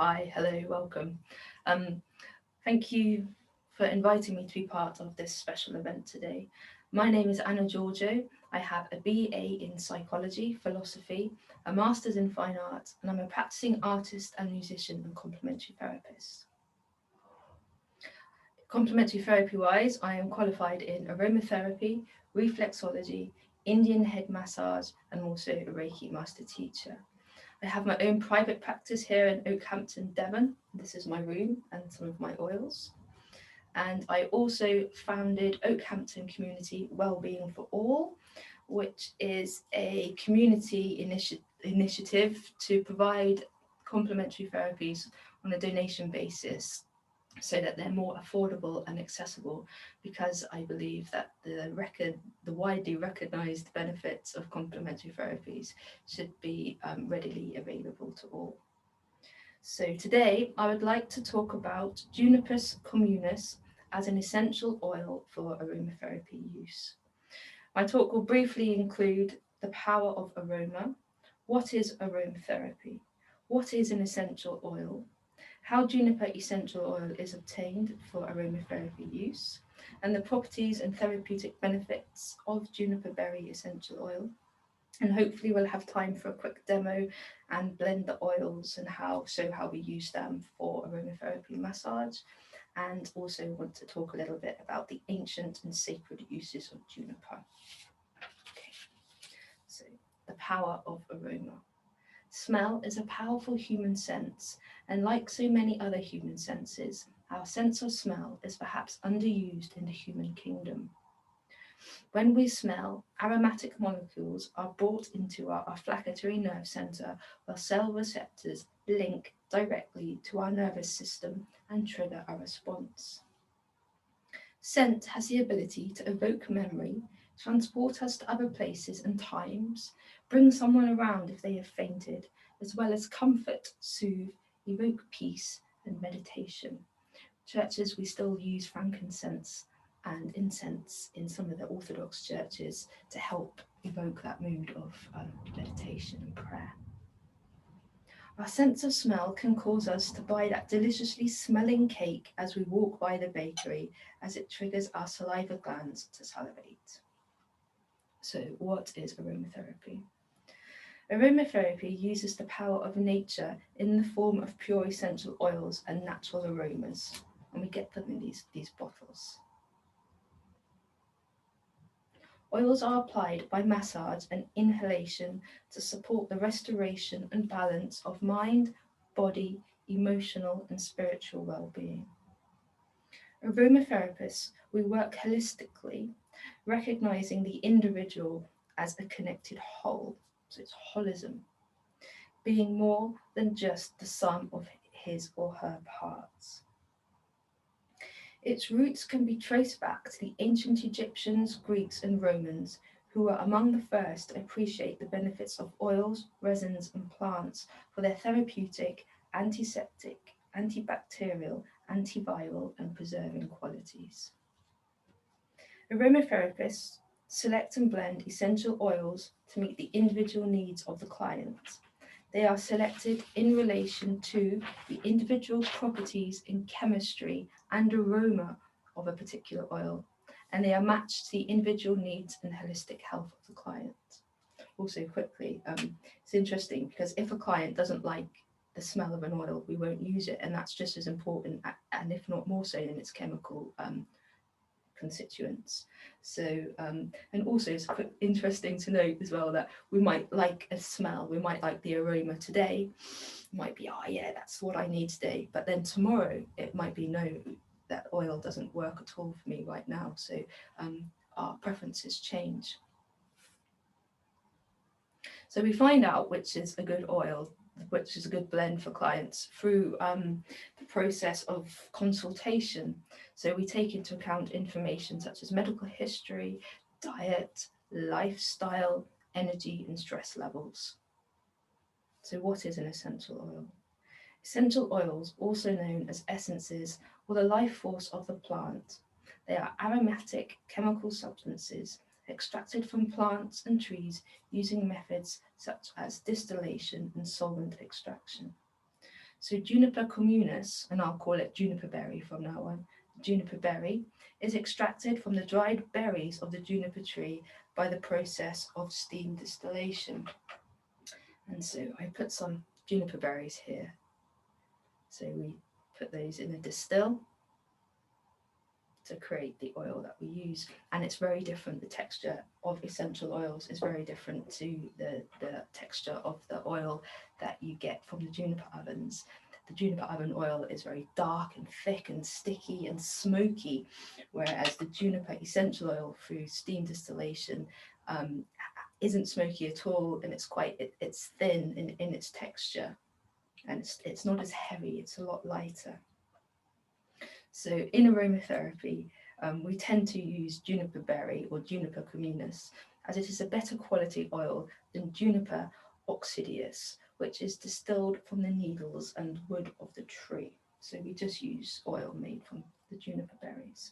Hi, hello, welcome. Um, Thank you for inviting me to be part of this special event today. My name is Anna Georghiou. I have a BA in psychology, philosophy, a master's in fine arts, and I'm a practicing artist and musician and complementary therapist. Complementary therapy wise, I am qualified in aromatherapy, reflexology, Indian head massage, and also a Reiki master teacher. I have my own private practice here in Oakhampton, Devon. This is my room and some of my oils. And I also founded Oakhampton Community Wellbeing for All, which is a community initiative to provide complementary therapies on a donation basis so that they're more affordable and accessible, because I believe that the widely recognised benefits of complementary therapies should be readily available to all. So today I would like to talk about Junipers communis as an essential oil for aromatherapy use. My talk will briefly include the power of aroma, what is aromatherapy, what is an essential oil, how juniper essential oil is obtained for aromatherapy use, and the properties and therapeutic benefits of juniper berry essential oil. And hopefully we'll have time for a quick demo and blend the oils and show how we use them for aromatherapy massage. And also want to talk a little bit about the ancient and sacred uses of juniper. Okay, so the power of aroma. Smell is a powerful human sense, and like so many other human senses, our sense of smell is perhaps underused in the human kingdom. When we smell, aromatic molecules are brought into our olfactory nerve center, where cell receptors link directly to our nervous system and trigger a response. Scent has the ability to evoke memory, transport us to other places and times, bring someone around if they have fainted, as well as comfort, soothe, evoke peace and meditation. Churches, we still use frankincense and incense in some of the Orthodox churches to help evoke that mood of meditation and prayer. Our sense of smell can cause us to buy that deliciously smelling cake as we walk by the bakery, as it triggers our saliva glands to salivate. So, what is aromatherapy? Aromatherapy uses the power of nature in the form of pure essential oils and natural aromas, and we get them in these bottles. Oils are applied by massage and inhalation to support the restoration and balance of mind, body, emotional, and spiritual well-being. Aromatherapists, we work holistically, recognizing the individual as a connected whole, so it's holism, being more than just the sum of his or her parts. Its roots can be traced back to the ancient Egyptians, Greeks, and Romans, who were among the first to appreciate the benefits of oils, resins, and plants for their therapeutic, antiseptic, antibacterial, antiviral, and preserving qualities. Aromatherapists select and blend essential oils to meet the individual needs of the client. They are selected in relation to the individual properties in chemistry and aroma of a particular oil, and they are matched to the individual needs and holistic health of the client. Also, quickly, it's interesting because if a client doesn't like the smell of an oil, we won't use it, and that's just as important, and if not more so, in its chemical constituents. So, and also it's interesting to note as well that we might like a smell, we might like the aroma today, might be, oh yeah, that's what I need today. But then tomorrow it might be, no, that oil doesn't work at all for me right now. So our preferences change. So we find out which is a good oil, which is a good blend for clients through the process of consultation. So we take into account information such as medical history, diet, lifestyle, energy, and stress levels. So what is an essential oil? Essential oils, also known as essences or the life force of the plant, they are aromatic chemical substances extracted from plants and trees using methods such as distillation and solvent extraction. So juniper communis, and I'll call it juniper berry from now on, juniper berry is extracted from the dried berries of the juniper tree by the process of steam distillation. And so I put some juniper berries here. So we put those in a distill to create the oil that we use. And it's very different. The texture of essential oils is very different to the texture of the oil that you get from the juniper ovens. The juniper oven oil is very dark and thick and sticky and smoky, whereas the juniper essential oil through steam distillation isn't smoky at all, and it's thin in its texture, and it's not as heavy, it's a lot lighter. So in aromatherapy, we tend to use juniper berry or juniper communis, as it is a better quality oil than juniper oxidius, which is distilled from the needles and wood of the tree. So we just use oil made from the juniper berries.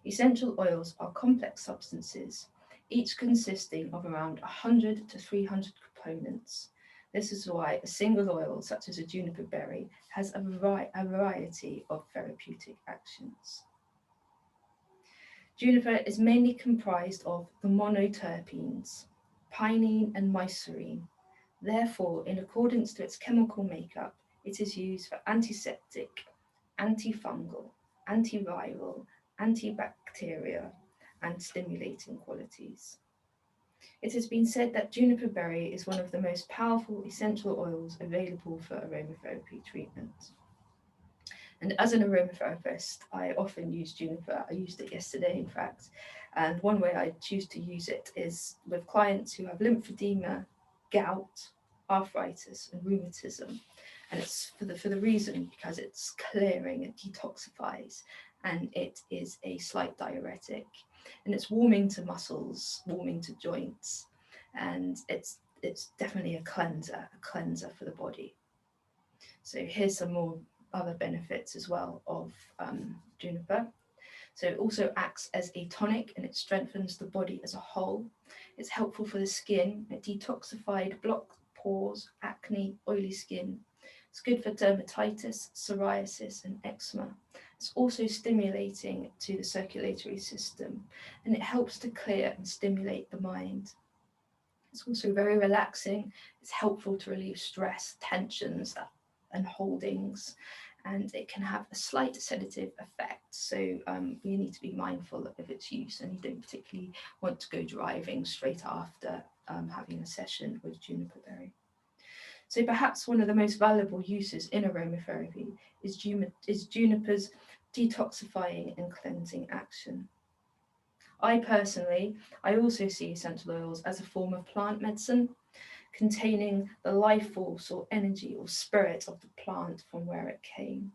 Essential oils are complex substances, each consisting of around 100 to 300 components. This is why a single oil, such as a juniper berry, has a variety of therapeutic actions. Juniper is mainly comprised of the monoterpenes, pinene and mycorrhine. Therefore, in accordance to its chemical makeup, it is used for antiseptic, antifungal, antiviral, antibacterial, and stimulating qualities. It has been said that juniper berry is one of the most powerful essential oils available for aromatherapy treatment. And as an aromatherapist, I often use juniper. I used it yesterday, in fact. And one way I choose to use it is with clients who have lymphedema, gout, arthritis, and rheumatism. And it's for the reason because it's clearing, it detoxifies, and it is a slight diuretic. And it's warming to muscles, warming to joints, and it's definitely a cleanser for the body. So here's some more other benefits as well of juniper. So it also acts as a tonic and it strengthens the body as a whole. It's helpful for the skin. It detoxified blocked pores, acne, oily skin. It's good for dermatitis, psoriasis, and eczema. It's also stimulating to the circulatory system, and it helps to clear and stimulate the mind. It's also very relaxing. It's helpful to relieve stress, tensions, and holdings, and it can have a slight sedative effect. So we need to be mindful of its use, and you don't particularly want to go driving straight after having a session with juniper berry. So perhaps one of the most valuable uses in aromatherapy is juniper's detoxifying and cleansing action. I also see essential oils as a form of plant medicine, containing the life force or energy or spirit of the plant from where it came.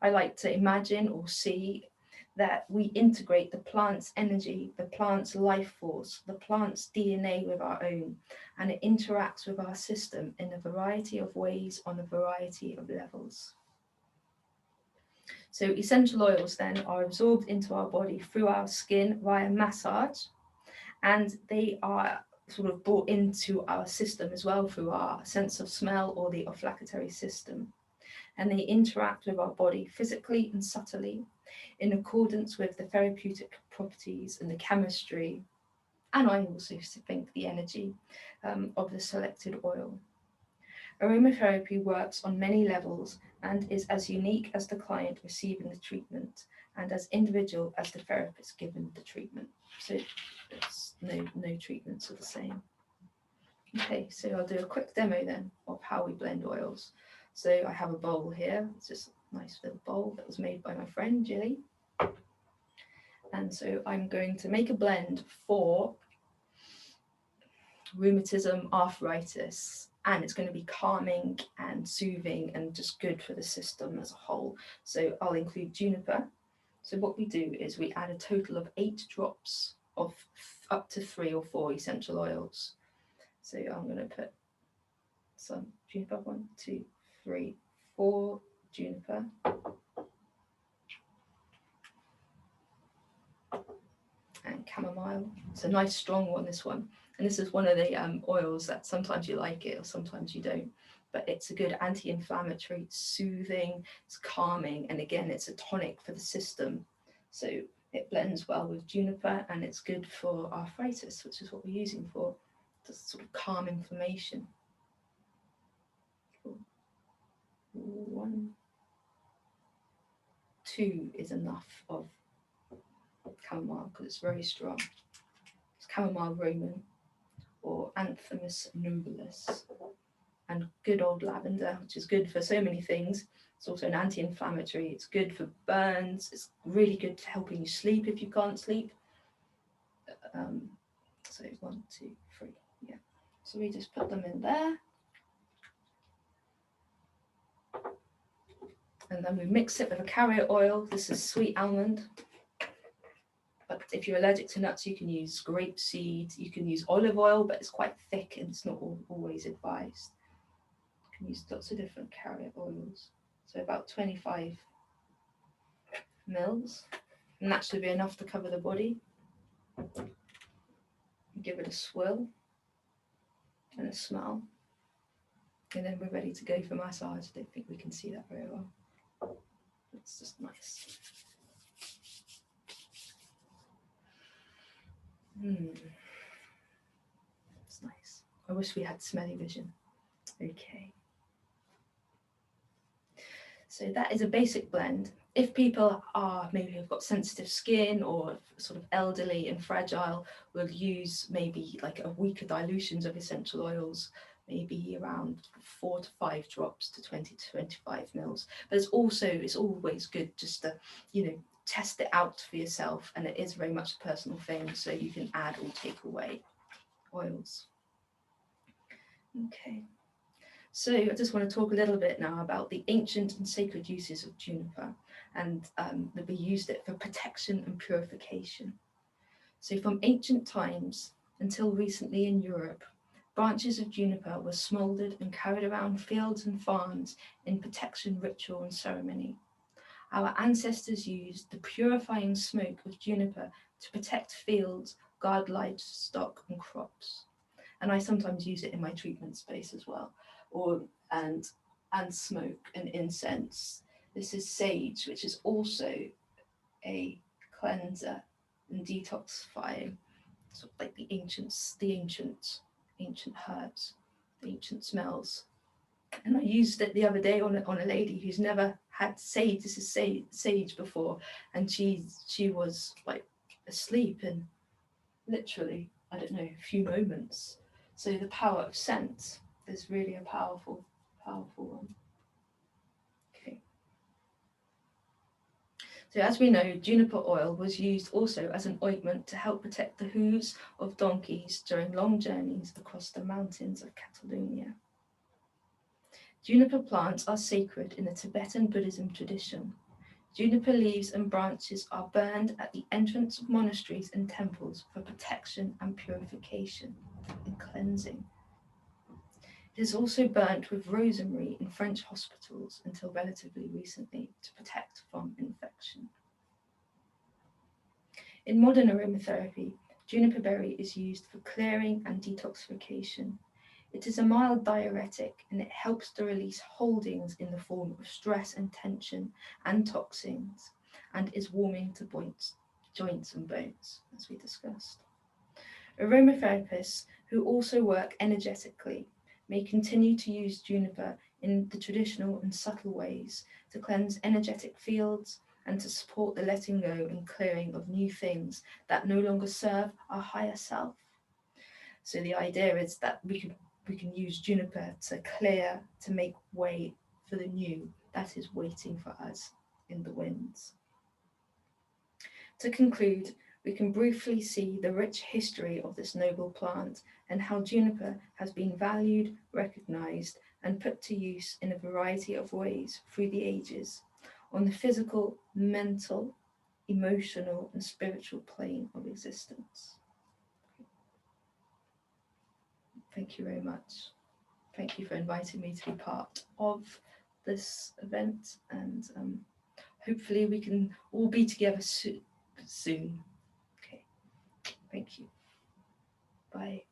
I like to imagine or see that we integrate the plant's energy, the plant's life force, the plant's DNA with our own, and it interacts with our system in a variety of ways on a variety of levels. So essential oils then are absorbed into our body through our skin via massage, and they are sort of brought into our system as well through our sense of smell or the olfactory system. And they interact with our body physically and subtly in accordance with the therapeutic properties and the chemistry, and I also think the energy of the selected oil. Aromatherapy works on many levels and is as unique as the client receiving the treatment and as individual as the therapist given the treatment. So it's no treatments are the same. Okay, so I'll do a quick demo then of how we blend oils. So I have a bowl here. It's just a nice little bowl that was made by my friend Jilly. And so I'm going to make a blend for rheumatism, arthritis, and it's going to be calming and soothing and just good for the system as a whole. So I'll include juniper. So what we do is we add a total of 8 drops of up to 3 or 4 essential oils. So I'm going to put some juniper, 1, 2, 3, 4 juniper. And chamomile. It's a nice strong one, this one. And this is one of the oils that sometimes you like it or sometimes you don't. But it's a good anti-inflammatory, it's soothing, it's calming, and again, it's a tonic for the system. So it blends well with juniper, and it's good for arthritis, which is what we're using for, to sort of calm inflammation. 1, 2 is enough of chamomile because it's very strong. It's chamomile Roman or Anthemus nobilis, and good old lavender, which is good for so many things. It's also an anti-inflammatory. It's good for burns. It's really good for helping you sleep if you can't sleep. So 1, 2, 3, yeah. So we just put them in there. And then we mix it with a carrier oil. This is sweet almond. But if you're allergic to nuts, you can use grapeseed. You can use olive oil, but it's quite thick and it's not always advised. You can use lots of different carrier oils. So about 25 mils. And that should be enough to cover the body. Give it a swirl and a smell. And then we're ready to go for massage. I don't think we can see that very well. It's just nice. It's nice. I wish we had smelly vision. Okay. So that is a basic blend. If people are maybe have got sensitive skin or sort of elderly and fragile, we'll use maybe like a weaker dilutions of essential oils, maybe around 4 to 5 drops to 20 to 25 mils. But it's always good just to, test it out for yourself, and it is very much a personal thing, so you can add or take away oils. Okay. So I just want to talk a little bit now about the ancient and sacred uses of juniper, and that we used it for protection and purification. So from ancient times until recently in Europe, branches of juniper were smoldered and carried around fields and farms in protection ritual and ceremony. Our ancestors used the purifying smoke of juniper to protect fields, guard livestock and crops. And I sometimes use it in my treatment space as well, and smoke and incense. This is sage, which is also a cleanser and detoxifying, sort of like the ancient herbs, the ancient smells. And I used it the other day on a lady who's never had sage. This is sage before, and she was like asleep in literally, I don't know, a few moments. So the power of scent is really a powerful one. Okay. So as we know, juniper oil was used also as an ointment to help protect the hooves of donkeys during long journeys across the mountains of Catalonia. Juniper plants are sacred in the Tibetan Buddhism tradition. Juniper leaves and branches are burned at the entrance of monasteries and temples for protection and purification and cleansing. It is also burnt with rosemary in French hospitals until relatively recently to protect from infection. In modern aromatherapy, juniper berry is used for clearing and detoxification. It is a mild diuretic, and it helps to release holdings in the form of stress and tension and toxins, and is warming to joints and bones, as we discussed. Aromatherapists who also work energetically may continue to use juniper in the traditional and subtle ways to cleanse energetic fields and to support the letting go and clearing of new things that no longer serve our higher self. So the idea is that we can use juniper to clear, to make way for the new that is waiting for us in the winds. To conclude, we can briefly see the rich history of this noble plant and how juniper has been valued, recognized, and put to use in a variety of ways through the ages on the physical, mental, emotional, and spiritual plane of existence. Thank you very much. Thank you for inviting me to be part of this event, and hopefully we can all be together soon. Okay, thank you. Bye.